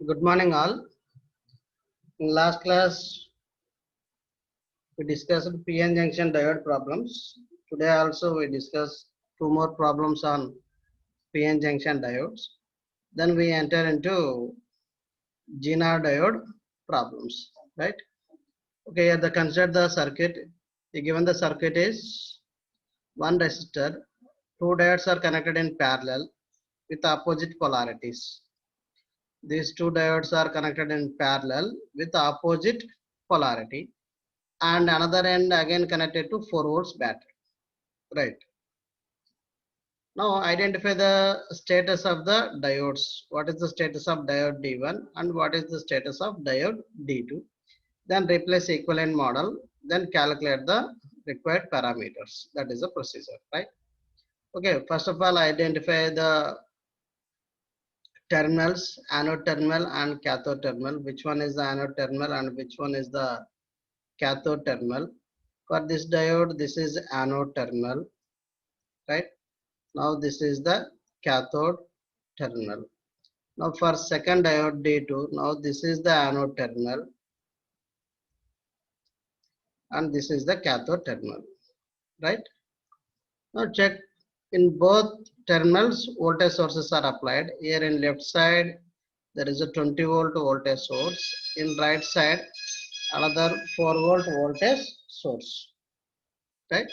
Good morning, all. In last class, we discussed PN junction diode problems. Today also we discuss two more problems on PN junction diodes. Then we enter into Zener diode problems, right? Okay, here the consider the circuit. Given the circuit is one resistor, two diodes are connected in parallel with opposite polarities. These two diodes are connected in parallel with opposite polarity, and another end again connected to 4 volts battery, right? Now identify the status of the diodes. What is the status of diode D1 and what is the status of diode D2? Then replace equivalent model, then calculate the required parameters. That is the procedure, right? Okay, first of all identify the terminals, anode terminal and cathode terminal. Which one is the anode terminal and which one is the cathode terminal? For this diode, this is anode terminal, right? Now this is the cathode terminal. Now for second diode D2, now this is the anode terminal and this is the cathode terminal, right? Now check, in both terminals voltage sources are applied. Here in left side there is a 20 volt voltage source. In right side another 4 volt voltage source, right?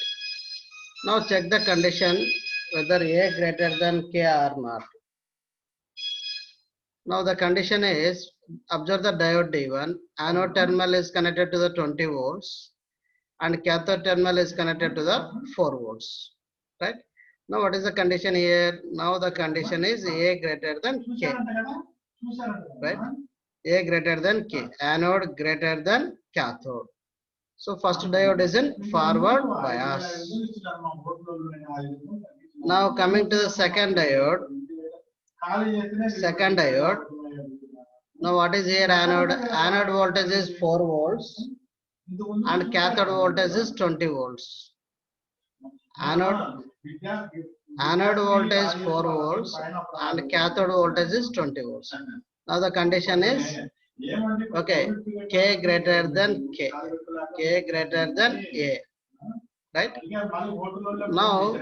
Now check the condition whether A greater than K or not. Now the condition is, observe the diode D1, anode terminal is connected to the 20 volts and cathode terminal is connected to the 4 volts, right? Now what is the condition here? Now the condition is A greater than K, right? A greater than K, anode greater than cathode. So first diode is in forward bias. Now coming to the second diode. Now what is here? Anode voltage is 4 volts and cathode voltage is 20 volts. Anode voltage 4 volts and cathode voltage is 20 volts. Now the condition is, okay, K greater than K, K greater than A, right? Now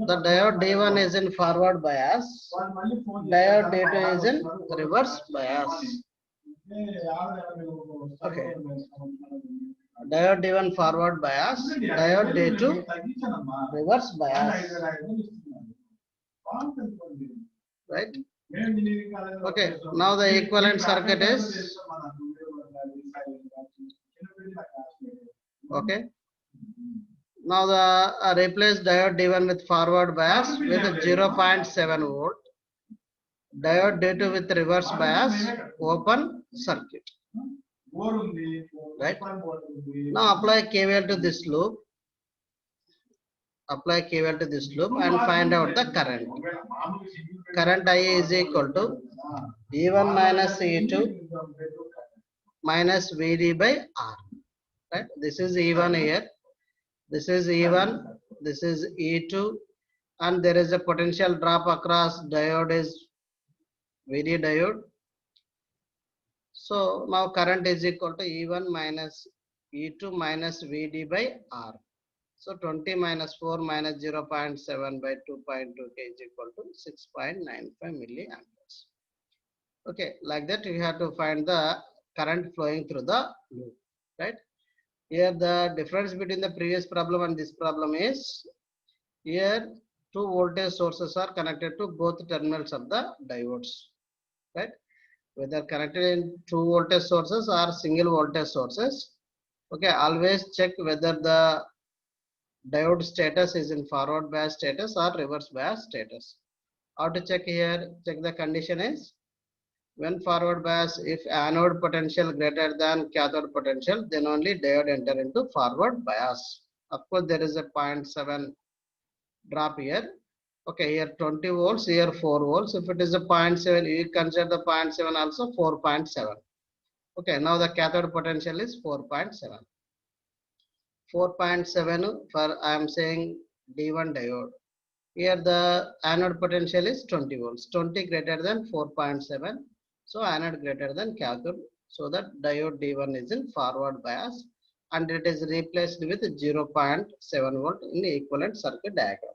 the diode D1 is in forward bias, diode D2 is in reverse bias. Okay, diode D1 forward bias, diode D2 reverse bias, right? Okay, now the equivalent circuit is, okay, now the replace diode D1 with forward bias with 0.7 volt, diode D2 with reverse bias, open circuit, right? Now apply KVL to this loop, apply KVL to this loop and find out the current. Current I is equal to E1 minus E2 minus VD by R, right? This is E1 here, this is E1, this is E2, and there is a potential drop across diode is VD diode. So now current is equal to E1 minus E2 minus VD by R. So 20 minus 4 minus 0.7 by 2.2 K is equal to 6.95 milliamperes. Okay, like that you have to find the current flowing through the loop, right? Here the difference between the previous problem and this problem is, here two voltage sources are connected to both terminals of the diodes, right? Whether connected in two voltage sources or single voltage sources. Okay, always check whether the diode status is in forward bias status or reverse bias status. How to check here? Check the condition is, when forward bias, if anode potential greater than cathode potential, then only diode enter into forward bias. Of course, there is a 0.7 drop here. Okay, here 20 volts, here 4 volts. If it is a 0.7, you consider the 0.7 also 4.7. Okay, now the cathode potential is 4.7. 4.7 for, I am saying, D1 diode. Here the anode potential is 20 volts. 20 greater than 4.7. So anode greater than cathode. So that diode D1 is in forward bias and it is replaced with 0.7 volt in the equivalent circuit diagram.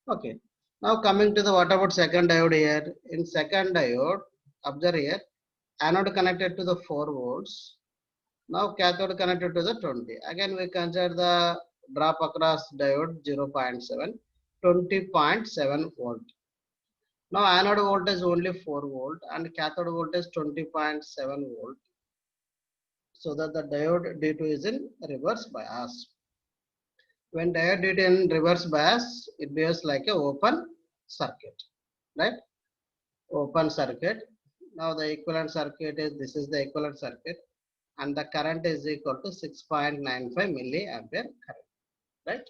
Okay. Now coming to the what about second diode here? In second diode, observe here, anode connected to the 4 volts. Now cathode connected to the 20. Again we consider the drop across diode 0.7, 20.7 volt. Now anode voltage only 4 volt and cathode voltage 20.7 volt. So that the diode D2 is in reverse bias. When diode D2 in reverse bias, it behaves like a open circuit, right? Open circuit. Now the equivalent circuit is, this is the equivalent circuit and the current is equal to 6.95 milliampere current, right?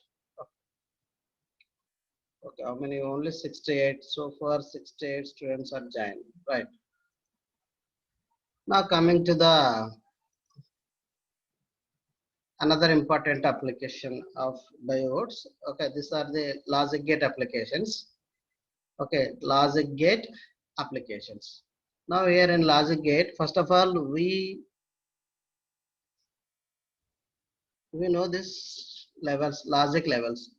Okay, how many? Only 68. So far 68 students are joined, right? Now coming to the another important application of diodes. Okay, these are the logic gate applications. Okay, logic gate applications. Now here in logic gate, first of all, we know this levels, logic levels.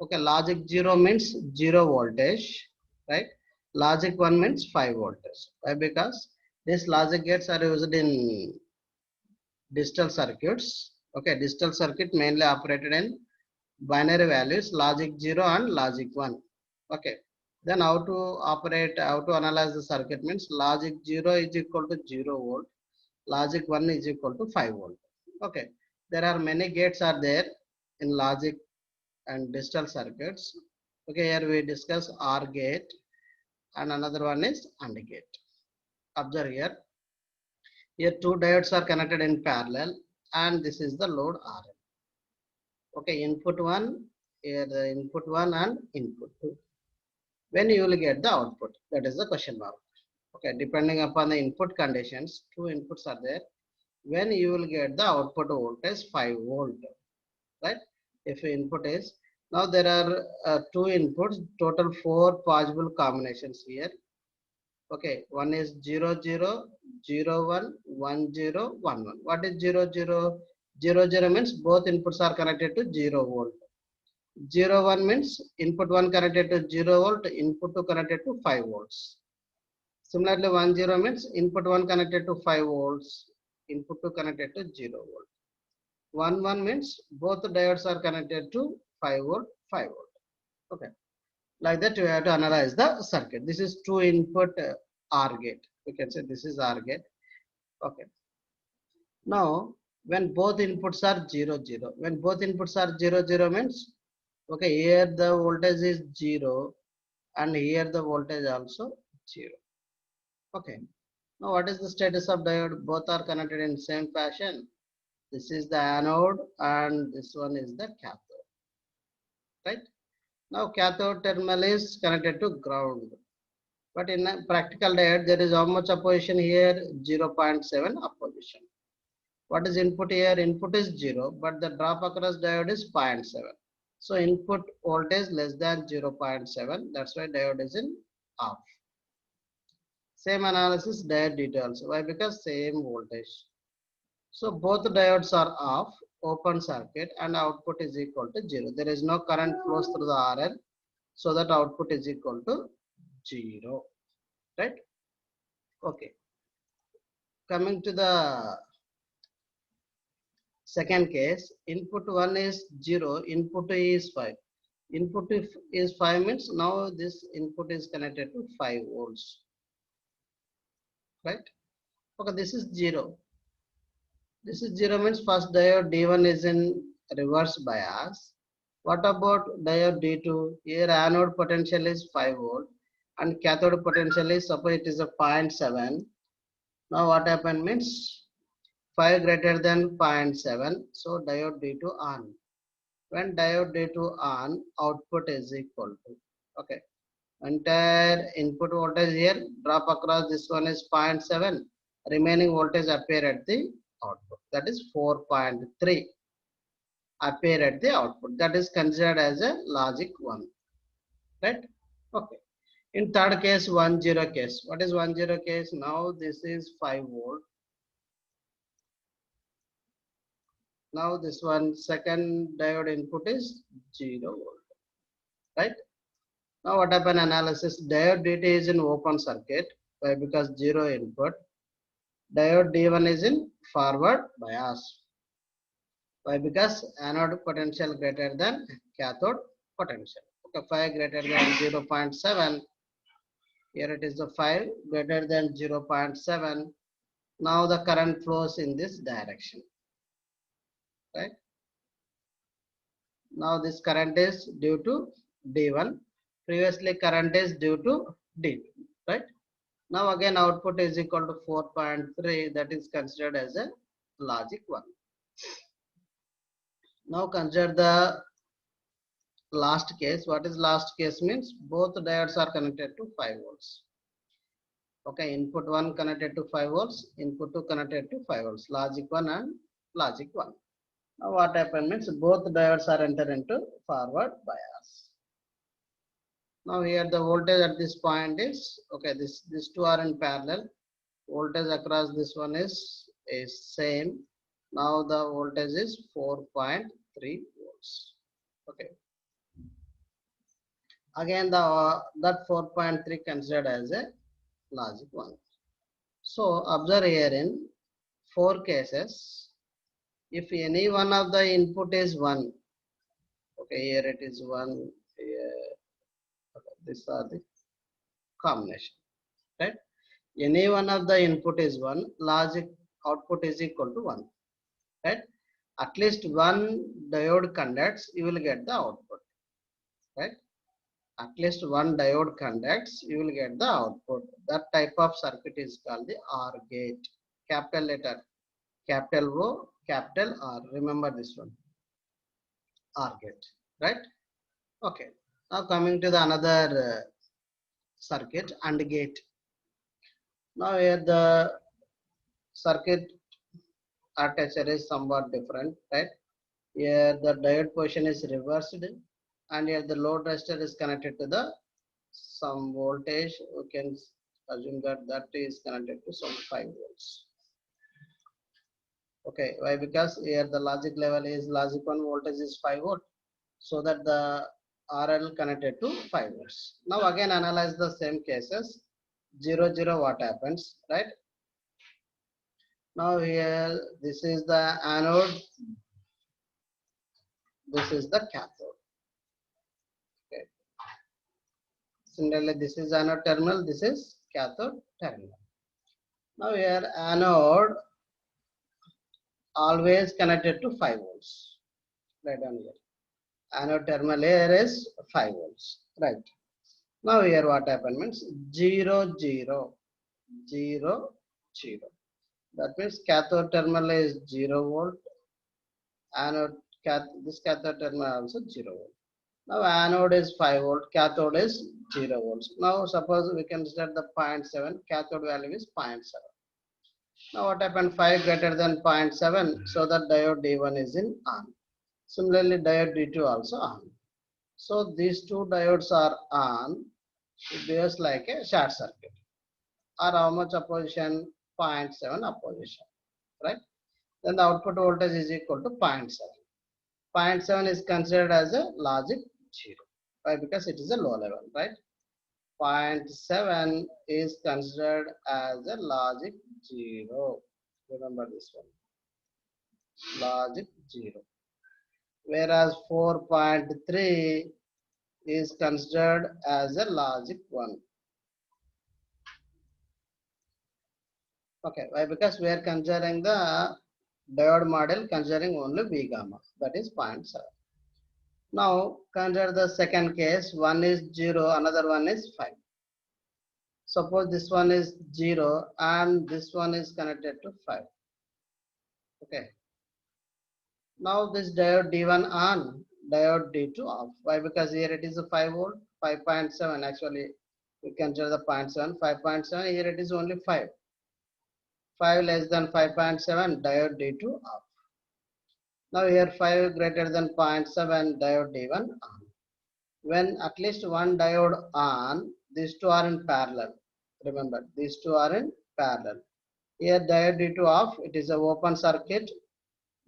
Okay, logic 0 means 0 voltage, right? Logic 1 means 5 voltage. Why? Because these logic gates are used in digital circuits. Okay, digital circuit mainly operated in binary values, logic 0 and logic 1. Okay, then how to operate, how to analyze the circuit means logic 0 is equal to 0 volt, logic 1 is equal to 5 volt. Okay, there are many gates are there in logic and digital circuits. Okay, here we discuss OR gate and another one is AND gate. Observe here. Here two diodes are connected in parallel and this is the load RL. Okay, input 1, here the input 1 and input 2. When you will get the output? That is the question mark. Okay, depending upon the input conditions, two inputs are there. When you will get the output voltage 5 volt, right? If input is, now there are two inputs, total 4 possible combinations here. Okay, one is 0 0, 0 1, 1 0, 1 1. What is 0 0? 0 0 means both inputs are connected to 0 volt. 0 1 means input 1 connected to 0 volt, input 2 connected to 5 volts. Similarly, 1 0 means input 1 connected to 5 volts, input 2 connected to 0 volt. 1 1 means both the diodes are connected to 5 volt, 5 volt. Okay. Like that, you have to analyze the circuit. This is two input OR gate. We can say this is OR gate. Okay. Now, when both inputs are 0 0, when both inputs are 0 0 means, okay, here the voltage is 0 and here the voltage also 0. Okay. Now, what is the status of diode? Both are connected in same fashion. This is the anode and this one is the cathode, right? Now, cathode terminal is connected to ground. But in a practical diode, there is how much opposition here? 0.7 opposition. What is input here? Input is 0, but the drop across diode is 0.7. So input voltage less than 0.7. That's why diode is in off. Same analysis diode details. Why? Because same voltage. So both diodes are off, open circuit, and output is equal to 0. There is no current flows through the RL, so that output is equal to 0. Right? Okay. Coming to the second case, input 1 is 0, input 2 is 5. Input is 5 means now this input is connected to 5 volts. Right? Okay, this is 0. This is 0 means first diode D1 is in reverse bias. What about diode D2? Here anode potential is 5 volt and cathode potential is, suppose it is a 0.7. Now what happened means 5 greater than 0.7. So diode D2 on. When diode D2 on, output is equal to, okay, entire input voltage here drop across, this one is 0.7, remaining voltage appear at the output, that is 4.3 appear at the output. That is considered as a logic 1, right? Okay. In third case, 1 0 case. What is 1 0 case? Now this is 5 volt. Now this one second diode input is 0 volt, right? Now what happened analysis? Diode DT is in open circuit. Why? Because 0 input. Diode D1 is in forward bias. Why? Because anode potential greater than cathode potential. Okay, 5 greater than 0.7. Here it is the 5 greater than 0.7. Now the current flows in this direction, right? Now this current is due to D1. Previously current is due to D2, right? Now again output is equal to 4.3, that is considered as a logic 1. Now consider the last case. What is last case means? Both diodes are connected to 5 volts. Okay, input 1 connected to 5 volts, input 2 connected to 5 volts, logic 1 and logic 1. Now what happens means both diodes are entered into forward bias. Now here the voltage at this point is, okay, these two are in parallel. Voltage across this one is same. Now the voltage is 4.3 volts. Okay. Again that 4.3 considered as a logic 1. So observe here in 4 cases, if any one of the input is 1, okay, here it is 1, here, okay, these are the combination, right? Any one of the input is 1, logic output is equal to 1, right? At least one diode conducts, you will get the output, right? At least one diode conducts, you will get the output. That type of circuit is called the OR gate. Capital letter, capital O, capital R. Remember this one, OR gate, right? Okay. Now coming to the another circuit, AND gate. Now here the circuit architecture is somewhat different, right? Here the diode position is reversed, and here the load resistor is connected to the some voltage. We can assume that is connected to some 5 volts. Okay, why? Because here the logic level is logic 1 voltage is 5 volt, so that the RL connected to 5 volts. Now again analyze the same cases. 0 0, what happens, right? Now here this is the anode, this is the cathode. Okay. Similarly, this is anode terminal, this is cathode terminal. Now here anode always connected to 5 volts. Right down here. Anode terminal here is 5 volts. Right. Now here what happened means 0 0 0 0. That means cathode terminal is 0 volt. Anode this cathode terminal also 0 volt. Now anode is 5 volt, cathode is 0 volts. Now suppose we consider the 0.7, cathode value is 0.7. Now what happened? 5 greater than 0.7, so that diode D1 is in on. Similarly, diode D2 also on. So these two diodes are on. It behaves like a short circuit. Or how much opposition? 0.7 opposition, right? Then the output voltage is equal to 0.7. 0.7 is considered as a logic 0. Why? Because it is a low level, right? 0.7 is considered as a logic 0. Remember this one, logic 0. Whereas 4.3 is considered as a logic 1. Okay, why? Because we are considering the diode model considering only V gamma, that is 0.7. Now consider the second case, one is 0, another one is 5. Suppose this one is 0 and this one is connected to 5. Okay. Now this diode D1 on, diode D2 off. Why? Because here it is a 5 volt, 5.7. Actually, we consider the 0.7, 5.7. Here it is only 5. 5 less than 5.7, diode D2 off. Now here 5 greater than 0.7, diode D1 on. When at least one diode on, These two are in parallel. Remember, these two are in parallel. Here diode D2 off, it is a open circuit.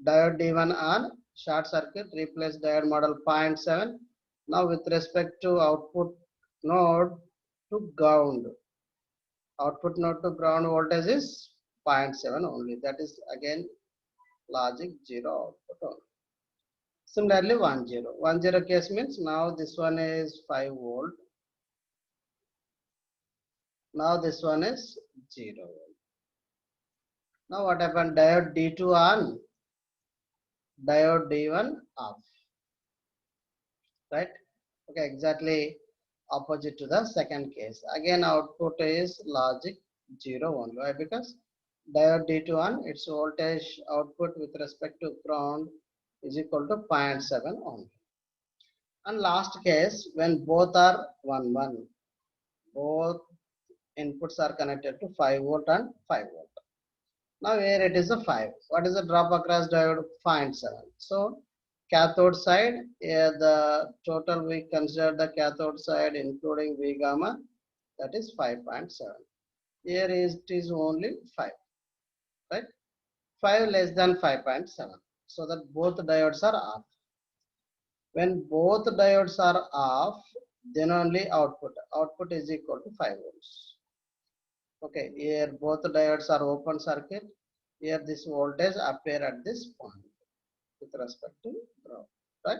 Diode D1 on, short circuit, replace diode model 0.7. Now with respect to output node to ground, output node to ground voltage is 0.7 only. That is again logic 0 output only. Similarly 1 0. 1 0 case means now this one is 5 volt. Now this one is 0. Now what happened? Diode D2 on, diode D1 off. Right? Okay, exactly opposite to the second case. Again output is logic 0 only. Why? Because diode D2 on, its voltage output with respect to ground is equal to 0.7 only. And last case, when both are 1 1, both inputs are connected to 5 volt and 5 volt. Now here it is a 5. What is the drop across diode? 0.7. So cathode side, here the total we consider the cathode side including V gamma, that is 5.7. Here it is only 5, right? 5 less than 5.7. So that both diodes are off. When both diodes are off, then only output is equal to 5 volts. Okay, here both diodes are open circuit. Here this voltage appear at this point with respect to ground, right?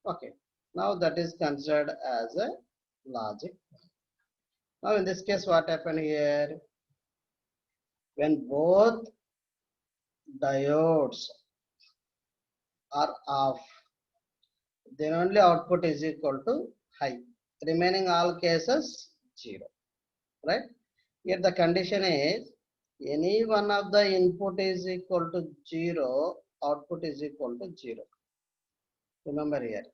Okay, now that is considered as a logic. Now in this case, what happened here? When both diodes are off, then only output is equal to high. Remaining all cases 0, right? Here the condition is any one of the input is equal to 0, output is equal to 0. Remember here,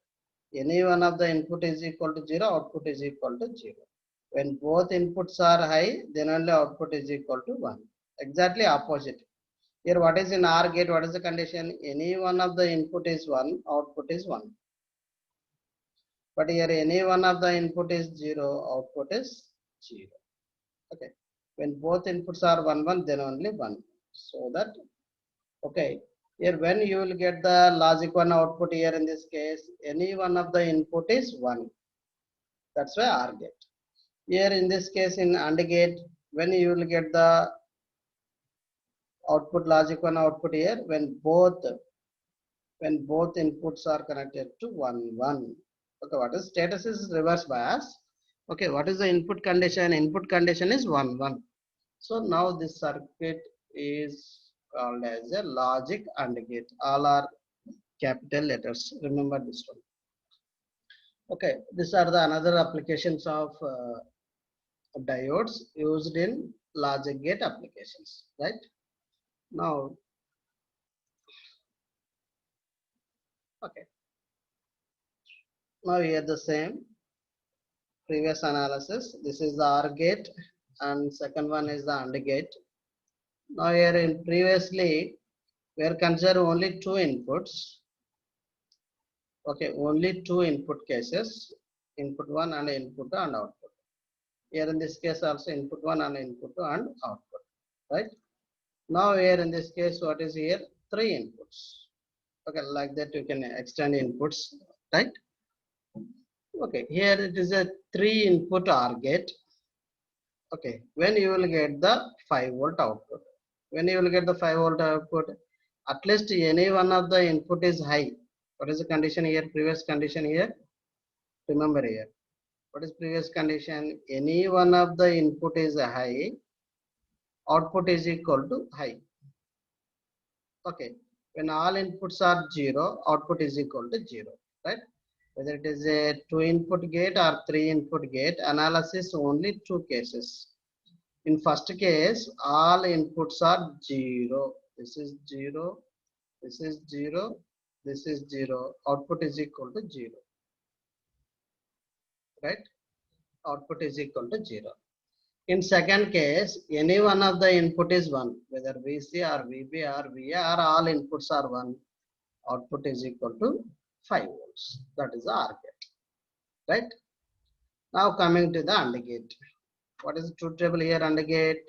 any one of the input is equal to 0, output is equal to 0. When both inputs are high, then only output is equal to 1. Exactly opposite. Here what is in OR gate, what is the condition? Any one of the input is 1, output is 1. But here any one of the input is 0, output is 0. Okay. When both inputs are 1 1, then only 1. So that, okay, here when you will get the logic 1 output, here in this case, any one of the input is 1. That's why OR gate. Here in this case in AND gate, when you will get the output logic 1 output here, when both inputs are connected to 1 1. Okay, what is status is reverse bias. Okay, what is the input condition? Input condition is 1 1. So now this circuit is called as a logic AND gate. All are capital letters. Remember this one. Okay, these are the another applications of diodes used in logic gate applications. Right now, okay. Now here the same previous analysis. This is the OR gate, and second one is the AND gate. Now here in previously we are consider only two inputs. Okay, only two input cases, input 1 and input 2 and output. Here in this case also input 1 and input 2 and output, right? Now here in this case, what is here? Three inputs. Okay, like that you can extend inputs, right? Okay, here it is a 3 input OR gate. Okay, when you will get the 5 volt output. When you will get the 5 volt output, at least any one of the input is high. What is the condition here? Previous condition here. Remember here. What is previous condition? Any one of the input is high, output is equal to high. Okay. When all inputs are 0, output is equal to 0. Right? Whether it is a 2 input gate or 3 input gate, analysis only two cases. In first case, all inputs are 0. This is 0. This is 0. This is 0. Output is equal to 0. Right? Output is equal to 0. In second case, any one of the input is 1. Whether VC or VB or VA or all inputs are 1. Output is equal to 5 volts. That is the OR gate. Right? Now coming to the AND gate. What is the truth table here? AND gate.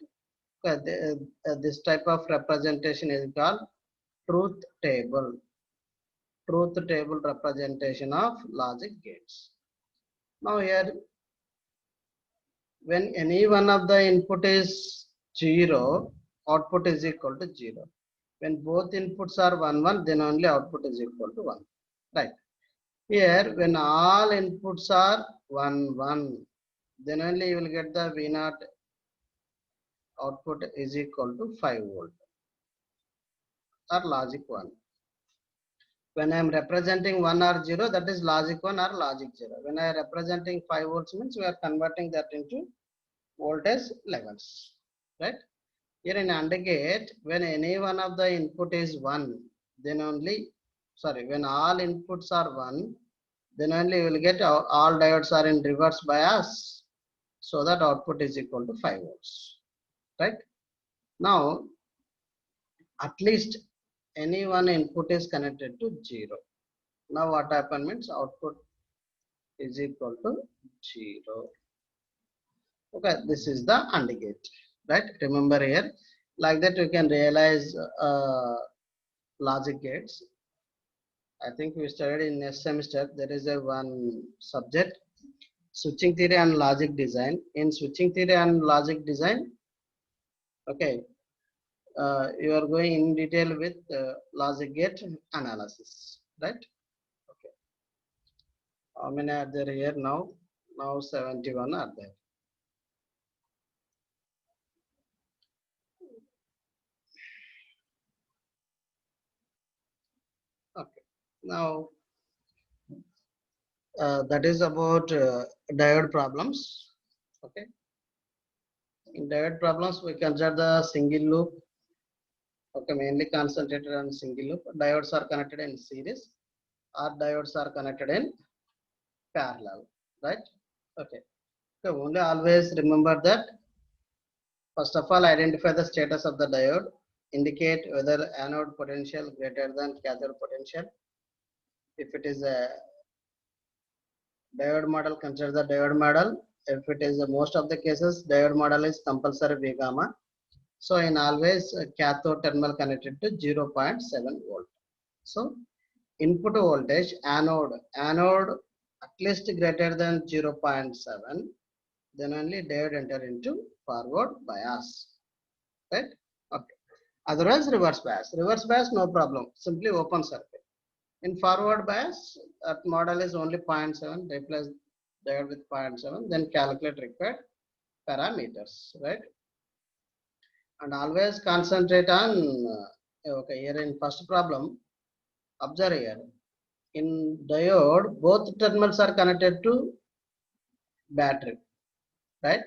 This type of representation is called truth table. Truth table representation of logic gates. Now here, when any one of the input is 0, output is equal to 0. When both inputs are 1, 1, then only output is equal to 1. Right. Here, when all inputs are 1, 1, then only you will get the V0 output is equal to 5 volt or logic 1. When I am representing 1 or 0, that is logic 1 or logic 0. When I am representing 5 volts means we are converting that into voltage levels. Right? Here in AND gate, when any one of the input is 1, then only, when all inputs are 1, then only you will get all diodes are in reverse bias, so that output is equal to 5 volts. Right? Now, at least any one input is connected to 0. Now what happens means output is equal to 0. Okay, this is the AND gate. Right? Remember here, like that you can realize logic gates. I think we studied in next semester. There is a one subject, switching theory and logic design. In switching theory and logic design, okay, you are going in detail with logic gate analysis, right? Okay. How many are there here now? Now 71 are there. Okay. Now that is about diode problems. Okay. In diode problems, we consider the single loop. Okay, mainly concentrated on single loop. Diodes are connected in series, or diodes are connected in parallel, right? Okay. So only always remember that. First of all, identify the status of the diode. Indicate whether anode potential greater than cathode potential. If it is a diode model, consider the diode model. If it is most of the cases, diode model is compulsory V gamma. So in always cathode terminal connected to 0.7 volt. So input voltage anode at least greater than 0.7, then only diode enter into forward bias, right? Okay. Otherwise reverse bias no problem, simply open circuit. In forward bias, that model is only 0.7, replace diode with 0.7, then calculate required parameters, right? And always concentrate on okay, here in first problem, observe here, in diode both terminals are connected to battery, right?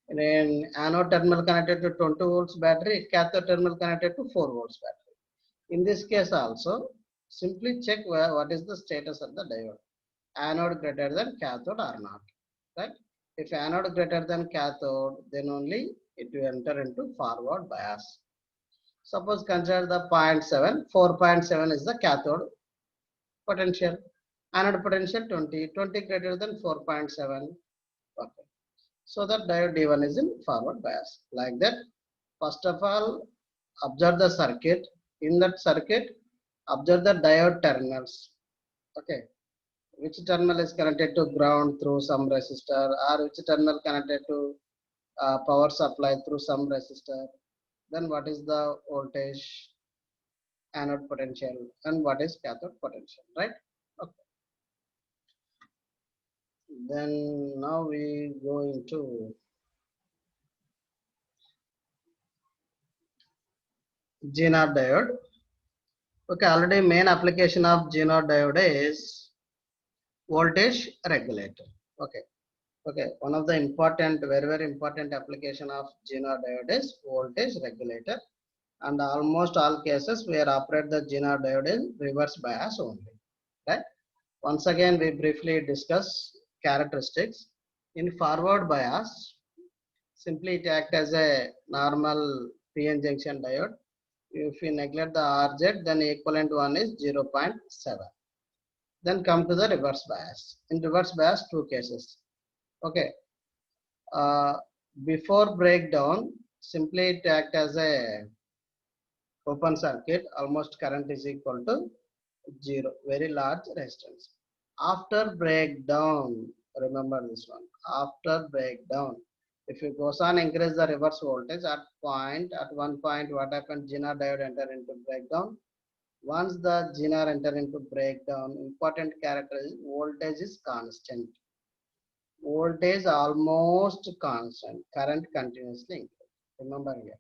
In anode terminal connected to 20 volts battery, cathode terminal connected to 4 volts battery. In this case also, simply check what is the status of the diode. Anode greater than cathode or not, right? If anode greater than cathode, then only it will enter into forward bias. Suppose consider the 0.7, 4.7 is the cathode potential, anode potential 20, 20 greater than 4.7. Okay. So that diode D1 is in forward bias. Like that, first of all, observe the circuit. In that circuit, observe the diode terminals. Okay. Which terminal is connected to ground through some resistor, or which terminal connected to power supply through some resistor. Then what is the voltage, anode potential, and what is cathode potential, right? Okay. Then now we go into Zener diode. Okay, already main application of Zener diode is voltage regulator. Okay, okay. One of the important, very important application of Zener diode is voltage regulator, and almost all cases we are operate the Zener diode in reverse bias only. Right. Once again, we briefly discuss characteristics. In forward bias, simply it acts as a normal PN junction diode. If we neglect the RZ, then equivalent one is 0.7. Then come to the reverse bias. In reverse bias, two cases. Okay. Uh, Before breakdown, simply it act as a open circuit. Almost current is equal to 0. Very large resistance. After breakdown, remember this one. After breakdown, if you goes on increase the reverse voltage at one point, what happens? Zener diode enter into breakdown. Once the zener enter into breakdown, important character is voltage is constant. Voltage almost constant. Current continuously increase. Remember here.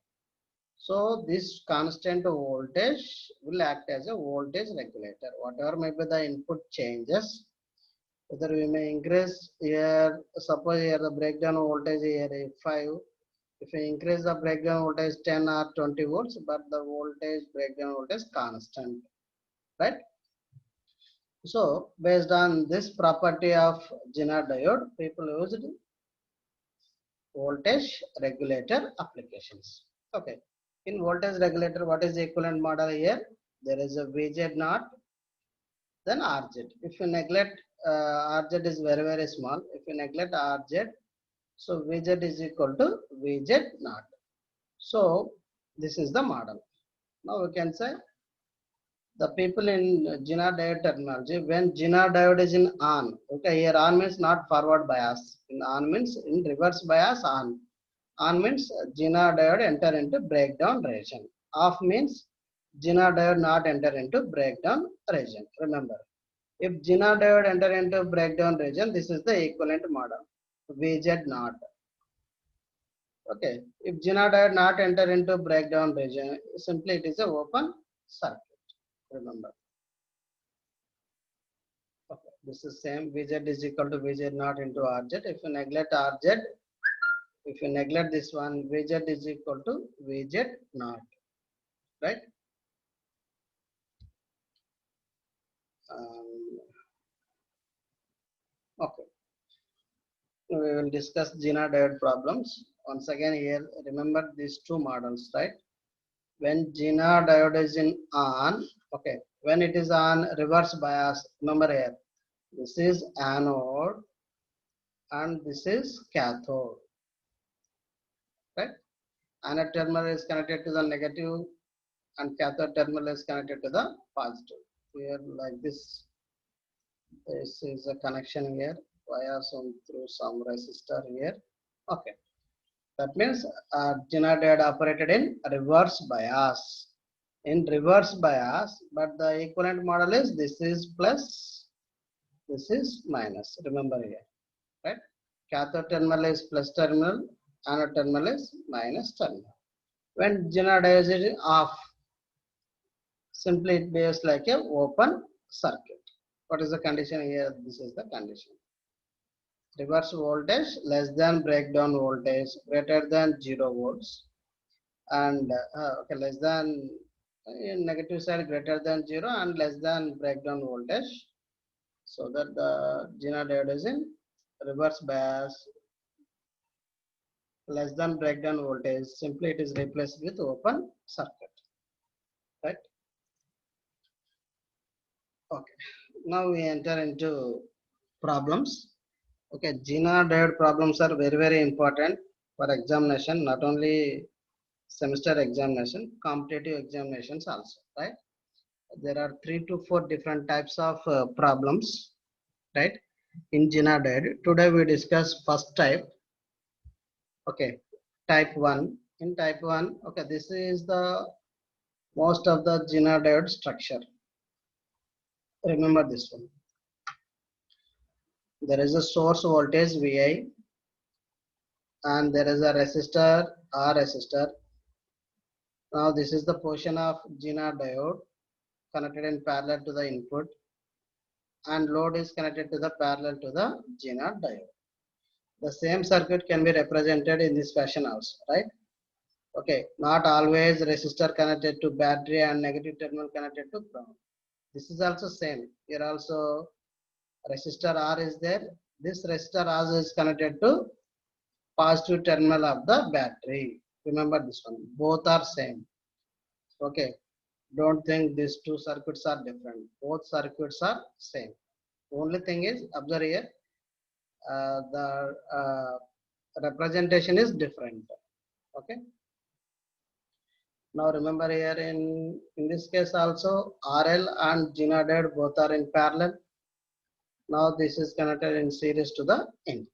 So this constant voltage will act as a voltage regulator. Whatever may be the input changes, whether we may increase here, suppose here the breakdown voltage here is 5. If we increase the breakdown voltage 10 or 20 volts, but the voltage breakdown voltage constant, right? So based on this property of Zener diode, people used voltage regulator applications. Okay. In voltage regulator, what is the equivalent model here? There is a VZ naught, then RZ. If you neglect RZ is very, very small. If you neglect RZ, so VZ is equal to VZ naught. So this is the model. Now we can say the people in Zener diode terminology, when Zener diode is in on, okay, here on means not forward bias. In on means in reverse bias on. On means Zener diode enter into breakdown region. Off means Zener diode not enter into breakdown region. Remember, if Zener diode enter into breakdown region, this is the equivalent model. VZ not. Okay. If Zener diode not enter into breakdown region, simply it is a open circuit. Remember. Okay. This is same. VZ is equal to VZ not into RZ. If you neglect RZ, if you neglect this one, VZ is equal to VZ not. Right? Okay. We will discuss Zener diode problems. Once again here, remember these two models, right? When Zener diode is in on, okay, when it is on reverse bias, remember here, this is anode and this is cathode, right? Anode terminal is connected to the negative and cathode terminal is connected to the positive. Here like this is a connection here via some through some resistor here. Okay. That means Zener diode operated in reverse bias. In reverse bias, but the equivalent model is this is plus, this is minus. Remember here, right? Cathode terminal is plus terminal, anode terminal is minus terminal. When Zener diode is off, simply it behaves like a open circuit. What is the condition here? This is the condition. Reverse voltage less than breakdown voltage greater than 0 volts and okay, less than in negative side greater than 0 and less than breakdown voltage, so that the Zener diode is in reverse bias less than breakdown voltage, simply it is replaced with open circuit, right? Okay, now we enter into problems. Okay, Zener diode problems are very, very important for examination, not only semester examination, competitive examinations also, right? There are 3 to 4 different types of problems, right, in Zener diode. Today we discuss first type. Okay, type 1. In type 1, okay, this is the most of the Zener diode structure. Remember this one. There is a source voltage Vi and there is a resistor R resistor. Now this is the portion of Zener diode connected in parallel to the input and load is connected to the parallel to the Zener diode. The same circuit can be represented in this fashion also, right? Okay, not always resistor connected to battery and negative terminal connected to ground. This is also same. Here also resistor R is there. This resistor R is connected to positive terminal of the battery. Remember this one. Both are same. Okay. Don't think these two circuits are different. Both circuits are same. Only thing is, observe here, the representation is different. Okay. Now remember here in this case also RL and GINA diode both are in parallel. Now this is connected in series to the input.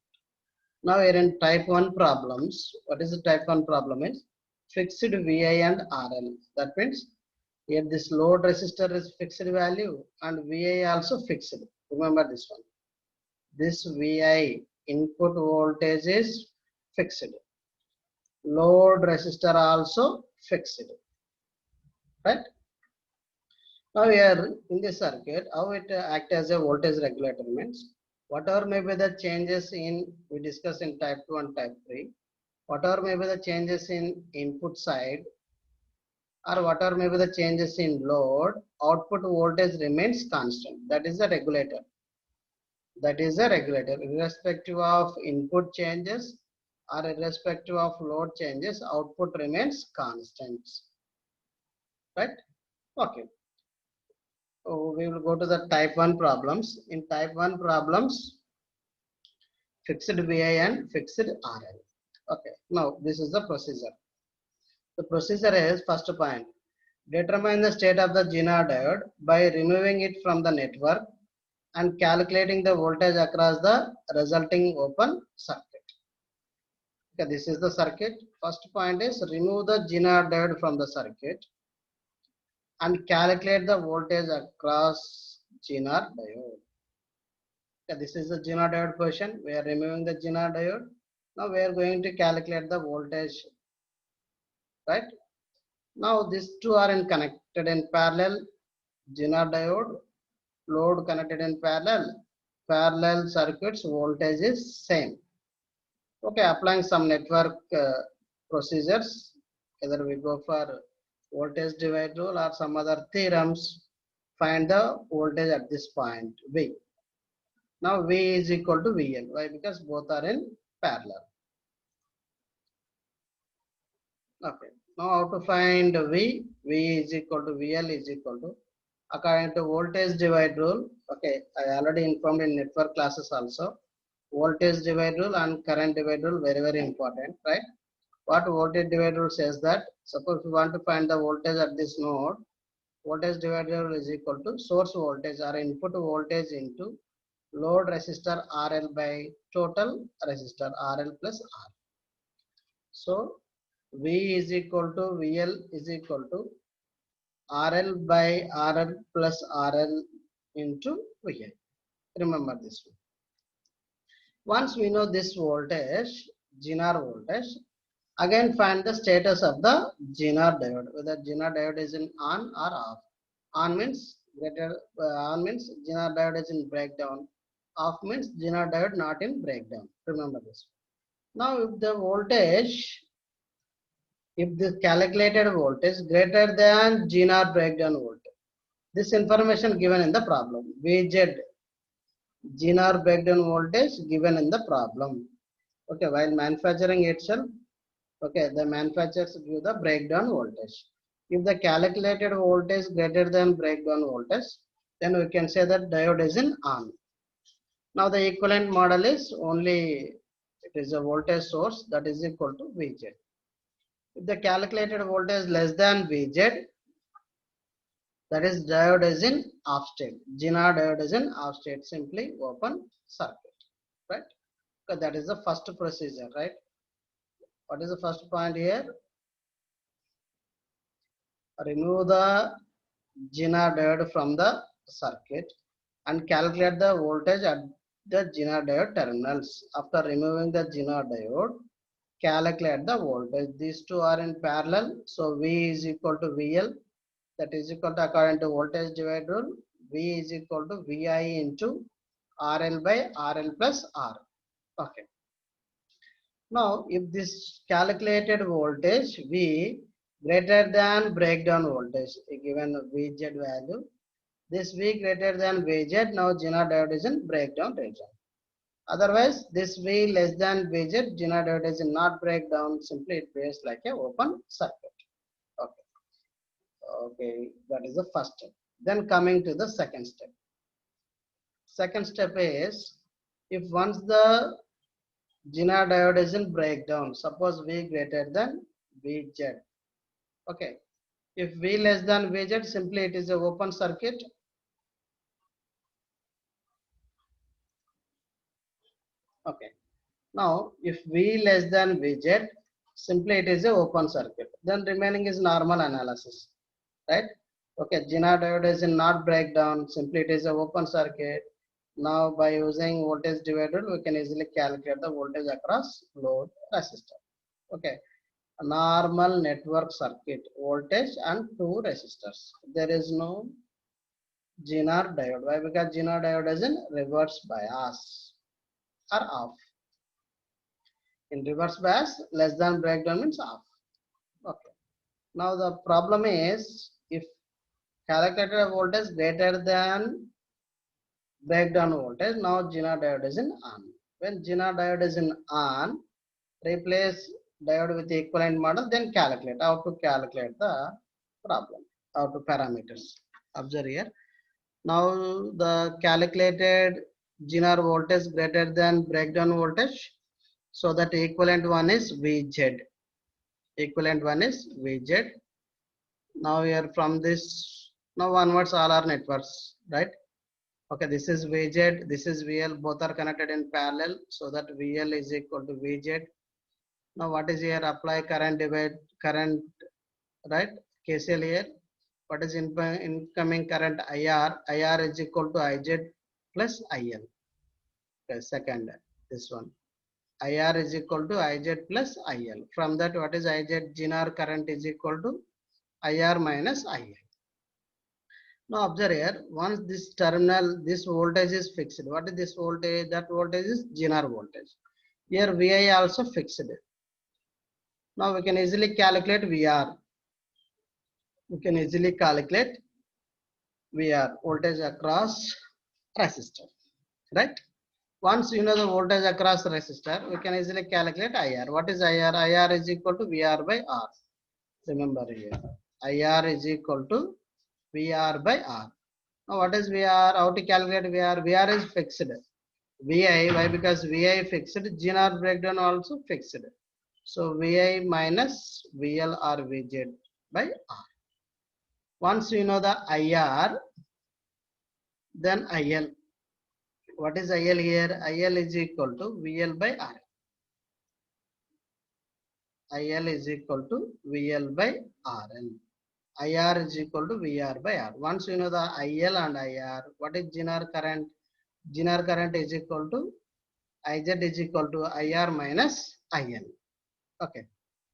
Now here in type 1 problems, what is the type 1 problem is fixed VI and RL. That means here this load resistor is fixed value and VI also fixed. Remember this one. This VI input voltage is fixed. Load resistor also fixed. Right? Now here in this circuit, how it acts as a voltage regulator means whatever may be the changes in, we discussed in type 2 and type 3, whatever may be the changes in input side or whatever may be the changes in load, output voltage remains constant. That is the regulator. That is a regulator. Irrespective of input changes or irrespective of load changes, output remains constant. Right? Okay. So we will go to the type 1 problems. In type 1 problems, fixed VI and fixed RL. Okay. Now this is the procedure. The procedure is first point. Determine the state of the GINA diode by removing it from the network and calculating the voltage across the resulting open circuit. Okay, this is the circuit. First point is remove the GINA diode from the circuit and calculate the voltage across GINA diode. Okay, this is the GINA diode portion. We are removing the GINA diode. Now we are going to calculate the voltage. Right? Now these two are connected in parallel. GINA diode, load connected in parallel. Parallel circuits voltage is same. Okay, applying some network procedures, either we go for voltage divide rule or some other theorems, find the voltage at this point V. Now V is equal to VL. Why? Because both are in parallel. Okay. Now how to find V? V is equal to VL is equal to, according to voltage divide rule. Okay, I already informed in network classes also. Voltage divide rule and current divide rule very important, right? What voltage divide rule says that suppose we want to find the voltage at this node, voltage divide rule is equal to source voltage or input voltage into load resistor RL by total resistor RL plus R. So V is equal to VL is equal to RL by RL plus RL into VI. Remember this one. Once we know this voltage, GINA voltage, again find the status of the GINA diode, whether GINA diode is in on or off. On means GINA diode is in breakdown. Off means GINA diode not in breakdown. Remember this. Now if the voltage, if the calculated voltage greater than GINA breakdown voltage, this information given in the problem. VZ GINA breakdown voltage given in the problem. Okay, while manufacturing itself, okay, the manufacturers give the breakdown voltage. If the calculated voltage greater than breakdown voltage, then we can say that diode is in on. Now the equivalent model is only, it is a voltage source that is equal to VZ. If the calculated voltage less than VZ, that is diode is in off state. GINA diode is in off state, simply open circuit, right? Okay, that is the first procedure, right? What is the first point here? Remove the GINA diode from the circuit and calculate the voltage at the GINA diode terminals. After removing the GINA diode, calculate the voltage. These two are in parallel, so V is equal to VL. That is equal to, according to voltage divide rule, V is equal to VI into RL by RL plus R. Okay. Now, if this calculated voltage V greater than breakdown voltage, given VZ value, this V greater than VZ, now GINA diode is in breakdown region. Otherwise, this V less than VZ, GINA diode is not breakdown, simply it behaves like a open circuit. Okay. Okay, that is the first step. Then coming to the second step. Second step is If once the Zener diode is in breakdown, suppose V greater than Vz. Okay. If V less than Vz, simply it is a open circuit. Okay. Now, if V less than Vz, simply it is a open circuit. Then remaining is normal analysis, right? Okay, Zener diode is in not breakdown, simply it is a open circuit. Now, by using voltage divider, we can easily calculate the voltage across load resistor. Okay, a normal network circuit, voltage and two resistors. There is no Zener diode. Why? Because Zener diode is in reverse bias or off. In reverse bias, less than breakdown means off. Okay. Now the problem is if calculated voltage greater than breakdown voltage, now Zener diode is in on. When Zener diode is in on, replace diode with equivalent model, then calculate. How to calculate the problem? How to parameters? Observe here. Now the calculated Zener voltage greater than breakdown voltage. So that equivalent one is Vz. Equivalent one is Vz. Now here from this, now onwards all are networks, right? Okay, this is Vz, this is VL, both are connected in parallel, so that VL is equal to Vz. Now what is here? Apply current divide current, right? KCL here. What is incoming current IR? IR is equal to IZ plus IL. Okay, second, this one. IR is equal to IZ plus IL. From that, what is IZ? Zener current is equal to IR minus IL. Now observe here, once this terminal, this voltage is fixed. What is this voltage? That voltage is Zener voltage. Here VI also fixed. Now we can easily calculate VR. We can easily calculate VR, voltage across resistor, right? Once you know the voltage across the resistor, we can easily calculate IR. What is IR? IR is equal to VR by R. Remember here, IR is equal to VR by R. Now what is VR? How to calculate VR? VR is fixed. VI, why? Because VI fixed, Zener breakdown also fixed. So VI minus VL or VZ by R. Once you know the IR, then IL. What is IL here? IL is equal to VL by R. IL is equal to VL by RL. IR is equal to VR by R. Once you know the IL and IR, what is Zener current? Zener current is equal to IZ is equal to IR minus IL. Okay.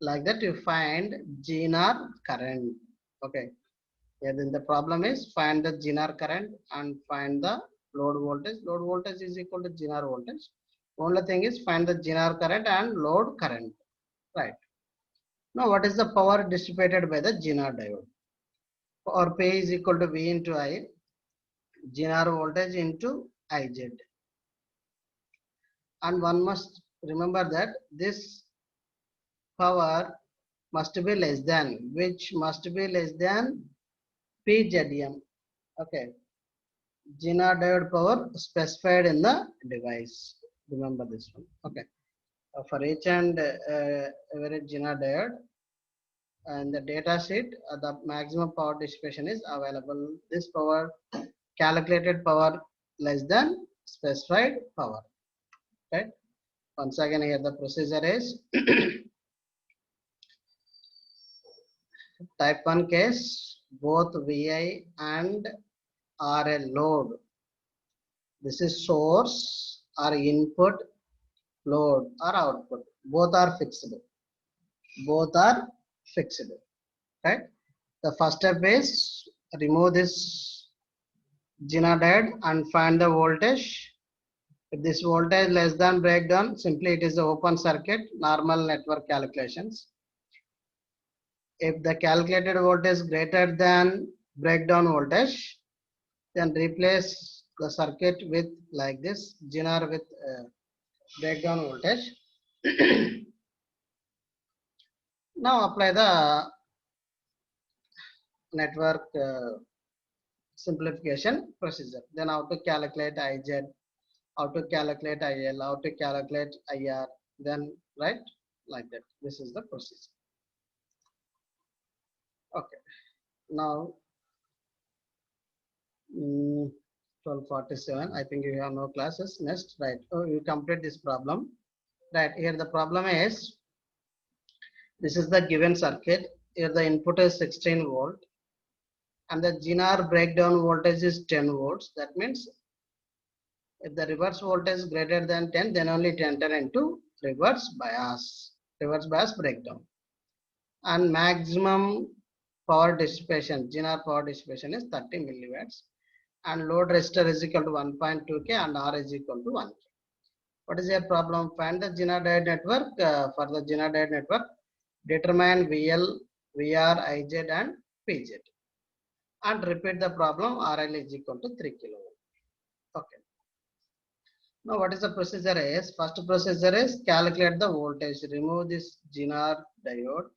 Like that you find Zener current. Okay. Yeah, then the problem is find the Zener current and find the load voltage. Load voltage is equal to Zener voltage. Only thing is find the Zener current and load current. Right. Now what is the power dissipated by the Zener diode? Power P is equal to V into I. Zener voltage into IZ. And one must remember that this power must be less than, which must be less than PZM. Okay. Zener diode power specified in the device. Remember this one. Okay. For each and every Zener diode, and the data sheet, the maximum power dissipation is available. This power, calculated power less than specified power. Right. Once again, here the procedure is type 1 case, both VI and RL load. This is source or input, load or output. Both are fixed. Both are fixed. Right. The first step is remove this Zener diode and find the voltage. If this voltage less than breakdown, simply it is the open circuit, normal network calculations. If the calculated voltage greater than breakdown voltage, then replace the circuit with like this, Zener with breakdown voltage. Now apply the network simplification procedure. Then how to calculate IZ, how to calculate IL, how to calculate IR, then right like that. This is the procedure. Okay, now 12:47. I think you have no classes. Next, right? Oh, you complete this problem. Right here, the problem is this is the given circuit. Here the input is 16 volt, and the Zener breakdown voltage is 10 volts. That means if the reverse voltage is greater than 10, then only it enter into reverse bias breakdown. And maximum power dissipation, Zener power dissipation is 30 milliwatts. And load resistor is equal to 1.2K and R is equal to 1K. What is your problem? Find the Zener diode network. For the Zener diode network, determine VL, VR, IZ and PZ. And repeat the problem. RL is equal to 3 kilo. Okay. Now what is the procedure is? First procedure is calculate the voltage. Remove this Zener diode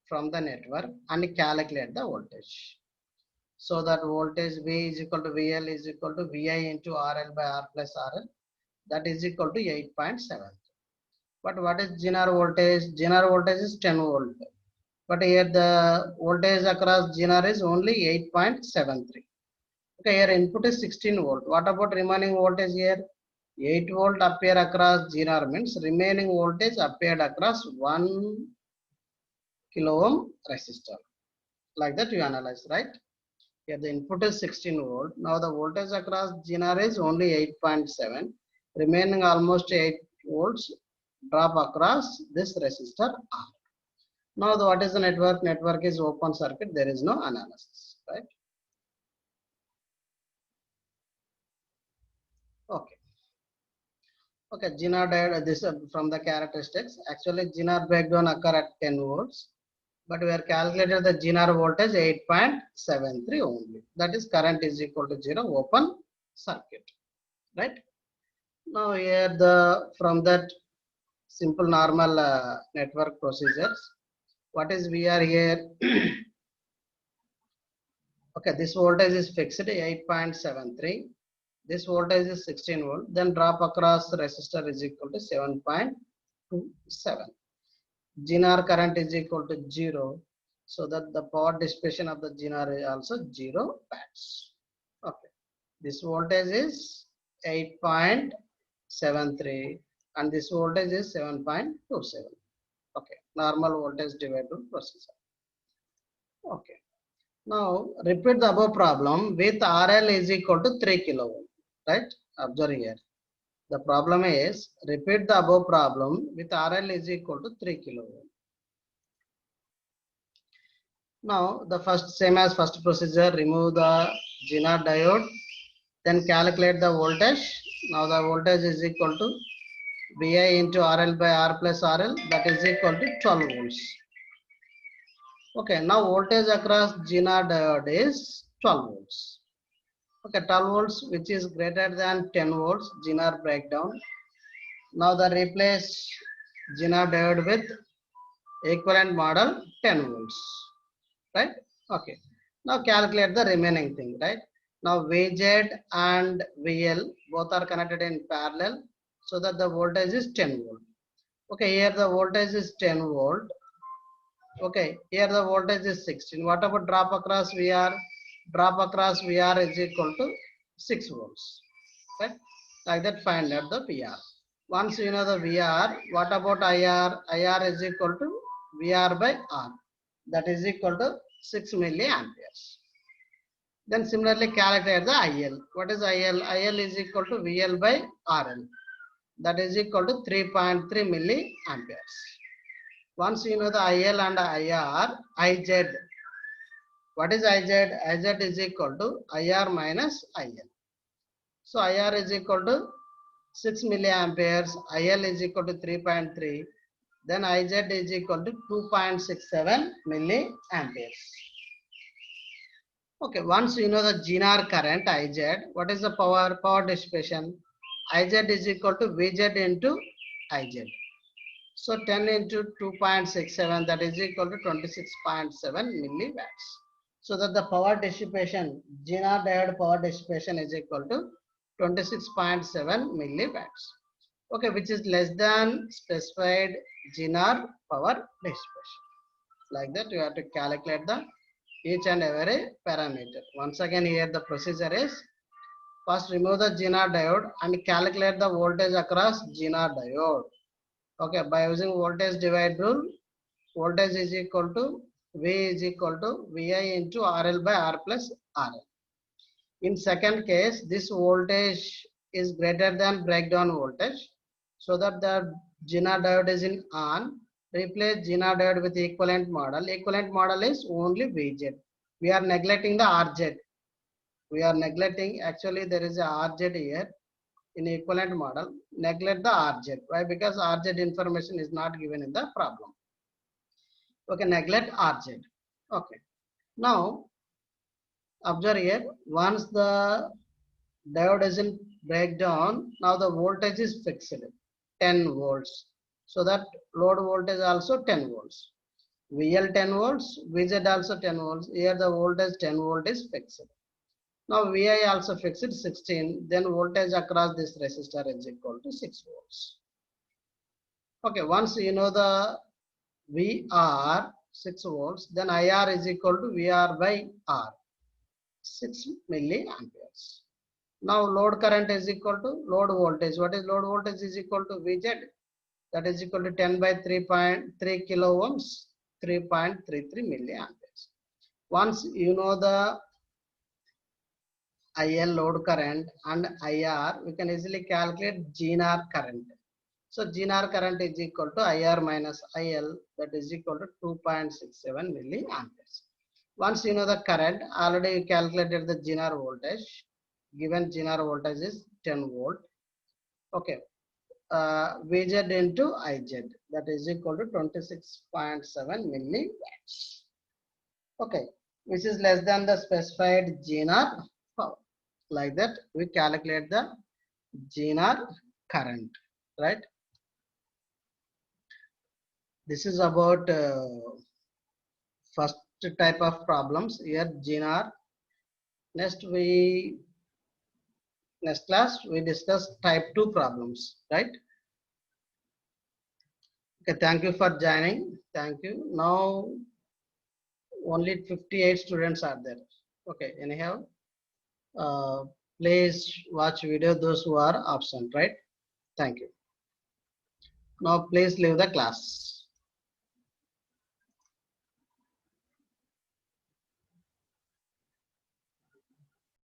from the network and calculate the voltage. So that voltage V is equal to VL is equal to VI into RL by R plus RL. That is equal to 8.7. But what is Zener voltage? Zener voltage is 10 volt. But here the voltage across Zener is only 8.73. Okay, here input is 16 volt. What about remaining voltage here? 8 volt appear across Zener means remaining voltage appeared across 1 kilo ohm resistor. Like that you analyze, right? Here the input is 16 volt. Now the voltage across Zener is only 8.7. Remaining almost 8 volts drop across this resistor R. Now what is the network? Network is open circuit. There is no analysis, right? Okay. Okay, Zener diode, this from the characteristics. Actually, Zener breakdown occur at 10 volts, but we are calculated the Zener voltage 8.73 only. That is current is equal to 0, open circuit, right? Now here the from that simple normal network procedures, what is VR here? Okay, this voltage is fixed 8.73. This voltage is 16 volt. Then drop across resistor is equal to 7.27. Zener current is equal to 0. So that the power dissipation of the Zener is also 0 watts. Okay. This voltage is 8.73 and this voltage is 7.27. Okay. Normal voltage divider procedure. Okay. Now repeat the above problem with RL is equal to 3 kilo ohm. Right? Observe here. The problem is repeat the above problem with RL is equal to 3 kilo ohm. Now the first same as first procedure, remove the Zener diode, then calculate the voltage. Now the voltage is equal to VI into RL by R plus RL, that is equal to 12 volts. Okay, now voltage across Zener diode is 12 volts. Okay, 12 volts which is greater than 10 volts, Zener breakdown. Now the replace Zener diode with equivalent model 10 volts, right? Okay, now calculate the remaining thing, right? Now VZ and VL both are connected in parallel so that the voltage is 10 volt. Okay, here the voltage is 10 volt. Okay, here the voltage is 16. What about drop across VR? Drop across VR is equal to 6 volts. Right? Like that, find out the VR. Once you know the VR, what about IR? IR is equal to VR by R. That is equal to 6 milliamperes. Then similarly calculate the IL. What is IL? IL is equal to VL by RL. That is equal to 3.3 milliamperes. Once you know the IL and IR, IZ. What is IZ? IZ is equal to IR minus IL. So IR is equal to 6 milliamperes, IL is equal to 3.3, then IZ is equal to 2.67 milliamperes. Okay, once you know the Zener current IZ, what is the power dissipation? IZ is equal to VZ into IZ. So 10 into 2.67, that is equal to 26.7 milliwatts. So that the power dissipation, Zener diode power dissipation is equal to 26.7 milliwatts. Okay, which is less than specified GNR power dissipation. Like that, you have to calculate the each and every parameter. Once again, here the procedure is first remove the GNR diode and calculate the voltage across GNR diode. Okay, by using voltage divide rule, voltage is equal to V is equal to VI into RL by R plus RL. In second case, this voltage is greater than breakdown voltage, so that the GNR diode is in on. Replace GNR diode with equivalent model. Equivalent model is only VZ. We are neglecting the RZ. We are neglecting, actually there is a RZ here in equivalent model. Neglect the RZ. Why? Because RZ information is not given in the problem. Okay, neglect RZ. Okay. Now observe here, once the diode is in breakdown, now the voltage is fixed 10 volts. So that load voltage also 10 volts. VL 10 volts, VZ also 10 volts. Here the voltage 10 volt is fixed. Now VI also fixed 16. Then voltage across this resistor is equal to 6 volts. Okay, once you know the VR 6 volts, then IR is equal to VR by R, 6 milliamperes. Now load current is equal to load voltage. What is load voltage? Is equal to VZ, that is equal to 10 by 3.3 kilo ohms, 3.33 milliamperes. Once you know the IL load current and IR, we can easily calculate GNR current. So GNR current is equal to IR minus IL, that is equal to 2.67 milliamperes. Once you know the current, already you calculated the GNR voltage. Given GNR voltage is 10 volt. Okay, VZ into IZ, that is equal to 26.7 milliwatts. Okay, which is less than the specified GNR power. Like that, we calculate the GNR current, right? This is about first type of problems here, GNR. Next class we discuss type 2 problems, right? Okay, thank you for joining. Thank you. Now only 58 students are there. Okay, anyhow, please watch video those who are absent, right? Thank you. Now please leave the class.